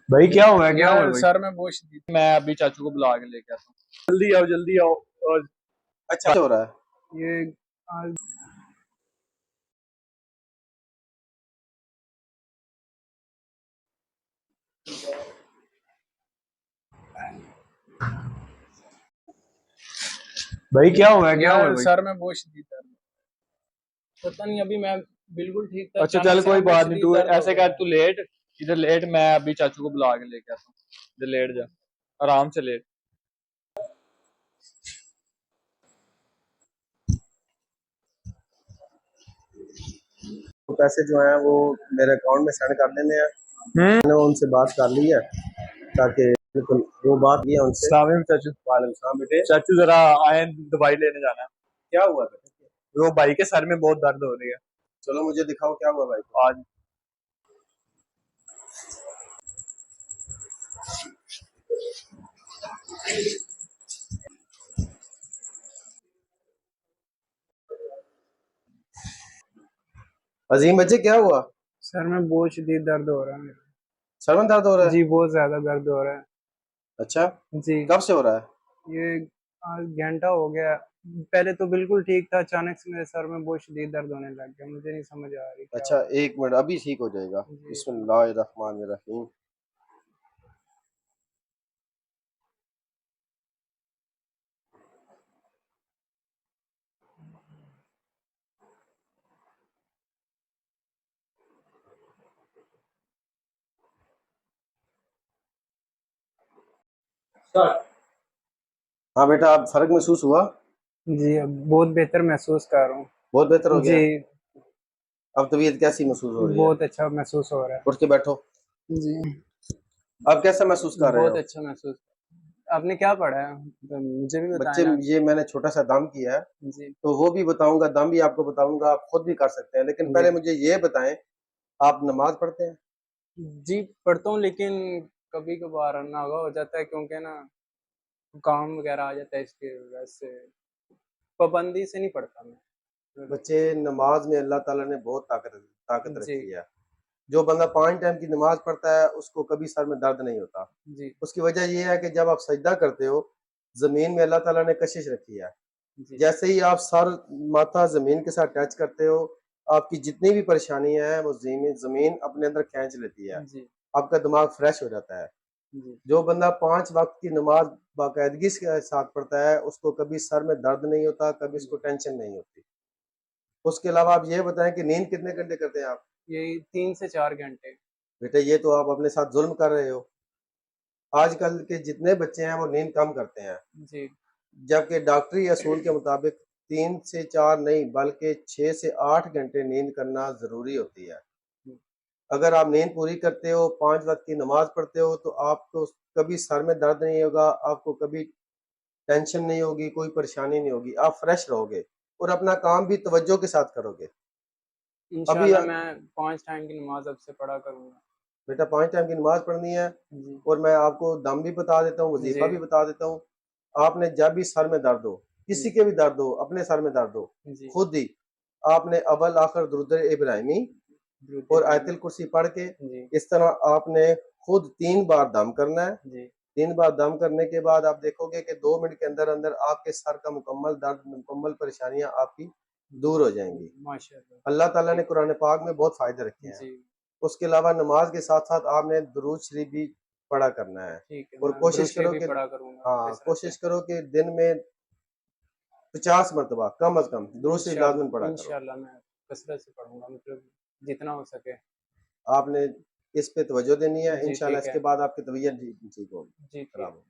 भाई क्या हुआ है, क्या हुआ है यार भाई? सर में बोझ दी थी। मैं अभी चाचू को बुला के लेके आता हूँ। जल्दी आओ, जल्दी आओ। और अच्छा हो रहा है। ये आज भाई क्या हुआ है, क्या हुआ है यार भाई? सर में बोझ दी दर्द। पता नहीं, अभी मैं बिल्कुल ठीक था, अच्छा अचानक चल, से कोई ना बोझ बात नहीं, दी तू दर्द हो ऐसे कर, गया। तू लेट। इधर लेट, मैं अभी चाचू को बुला के लेके आता हूँ। इधर लेट जा, आराम से लेट। तो पैसे जो हैं वो मेरे अकाउंट में सेंड कर देने हैं। मैंने उनसे बात कर ली है ताकि बिल्कुल वो बात की है उनसे। सलाम चाचू। वालेकुम सलाम बेटे। चाचू जरा आए, दवाई लेने जाना है। क्या हुआ बेटे? वो भाई के सर में बहुत दर्द हो रही है। चलो मुझे दिखाओ क्या हुआ भाई को। आज अजीम बच्चे क्या हुआ? सर में बोझ दी दर्द हो रहा है मेरा। सर में दर्द हो रहा है? जी बहुत ज्यादा दर्द हो रहा है। अच्छा, जी कब से हो रहा है? ये आज घंटा हो गया। पहले तो बिल्कुल ठीक था, अचानक से मेरे सर में बोझ दी दर्द होने लग गया। मुझे नहीं समझ आ रही क्या अच्छा हो एक मिनट, अभी ठीक हो जाएगा। रहा है। जी बिस्मिल्लाहिर्रहमानिर्रहीम। हाँ बेटा, अब फर्क महसूस हुआ? जी अब बहुत बेहतर महसूस कर रहा बहुत बेहतर हो हूँ। गया जी है? अब तबीयत कैसी महसूस हो रही है? बहुत अच्छा महसूस हो रहा है। उठ के बैठो। जी अब कैसा महसूस कर रहे बहुत हो? अच्छा महसूस। आपने क्या पढ़ा है तो मुझे भी बच्चे, बताया ना। ये मैंने छोटा सा दम किया है, जी तो वो भी बताऊंगा, दम भी आपको बताऊंगा, आप खुद भी कर सकते हैं। लेकिन जी पहले मुझे ये बताएं, आप नमाज पढ़ते हैं? जी पढ़ता हूँ, लेकिन कभी कभार नागा हो जाता है, क्योंकि ना काम वगैरह आ जाता है, इसकी वजह से पाबंदी से नहीं पढ़ता मैं। बच्चे, नमाज में अल्लाह ताला ने बहुत ताकत ताकत जी रखी है। जो बंदा 5 टाइम की नमाज पढ़ता है उसको कभी सर में दर्द नहीं होता। जी उसकी वजह यह है कि जब आप सजदा करते हो, जमीन में अल्लाह ताला ने कशिश रखी है। जी जैसे ही आप सर, माथा जमीन के साथ टच करते हो, आपकी जितनी भी परेशानियां हैं वो जमीन जमीन अपने अंदर खींच लेती है। जी आपका दिमाग फ्रेश हो जाता है। जी जो बंदा 5 वक्त की नमाज बाकायदगी के साथ पढ़ता है उसको कभी सर में दर्द नहीं होता, कभी उसको टेंशन नहीं होती। उसके अलावा आप ये बताएं कि नींद कितने घंटे करते हैं आप? यही 3 से 4 घंटे। बेटा, ये तो आप अपने साथ जुल्म कर रहे हो। आजकल के जितने बच्चे हैं वो नींद कम करते हैं, जी जबकि डॉक्टरी असूल के मुताबिक 3 से 4 नहीं बल्कि 6 से 8 घंटे नींद करना जरूरी होती है। अगर आप नींद पूरी करते हो, 5 वक्त की नमाज पढ़ते हो, तो आपको कभी सर में दर्द नहीं होगा, आपको कभी टेंशन नहीं होगी, कोई परेशानी नहीं होगी, आप फ्रेश रहोगे और अपना काम भी तवज्जो के साथ करोगे। अभी इंशाल्लाह मैं 5 टाइम की नमाज अब से पढ़ा करूँगा। बेटा, 5 टाइम की नमाज पढ़नी है। जी और मैं आपको दम भी बता देता हूँ, जी वजीफा भी बता देता हूँ। आपने जब भी सर में दर्द हो, किसी जी के भी दर्द हो, अपने सर में दर्द हो, जी खुद ही आपने अव्वल आखिर दुरूद इब्राहिमी दुरूद और इब्राहिमी। आयतुल कुर्सी पढ़ के जी इस तरह आपने खुद 3 बार दम करना है। जी 3 बार दम करने के बाद आप देखोगे कि 2 मिनट के अंदर अंदर आपके सर का मुकम्मल दर्द, मुकम्मल परेशानियां आपकी दूर हो जाएंगी। माशाल्लाह। अल्लाह ताला ने ठीक कुरान पाक में बहुत फायदे रखे है। हैं। जी उसके अलावा नमाज के साथ साथ आपने दुरूद शरीफ भी पढ़ा करना है। ठीक है, और मैं दुरूद कोशिश शरीफ करो भी कि, पढ़ा करूँगा हाँ, कसरत से। कोशिश करो कि दिन में 50 मरतबा कम अज कम दुरूद शरीफ लाजमन पढ़ा इंशाल्लाह करो। इंशाल्लाह मैं कसरत से पढ़ूँगा, मतलब जितना हो सके। आपने इस पे तवज्जो देनी है, जी इंशाल्लाह ठीक है। इसके बाद आपकी तबीयत ठीक होगी, जी ठीक। खराब होगी।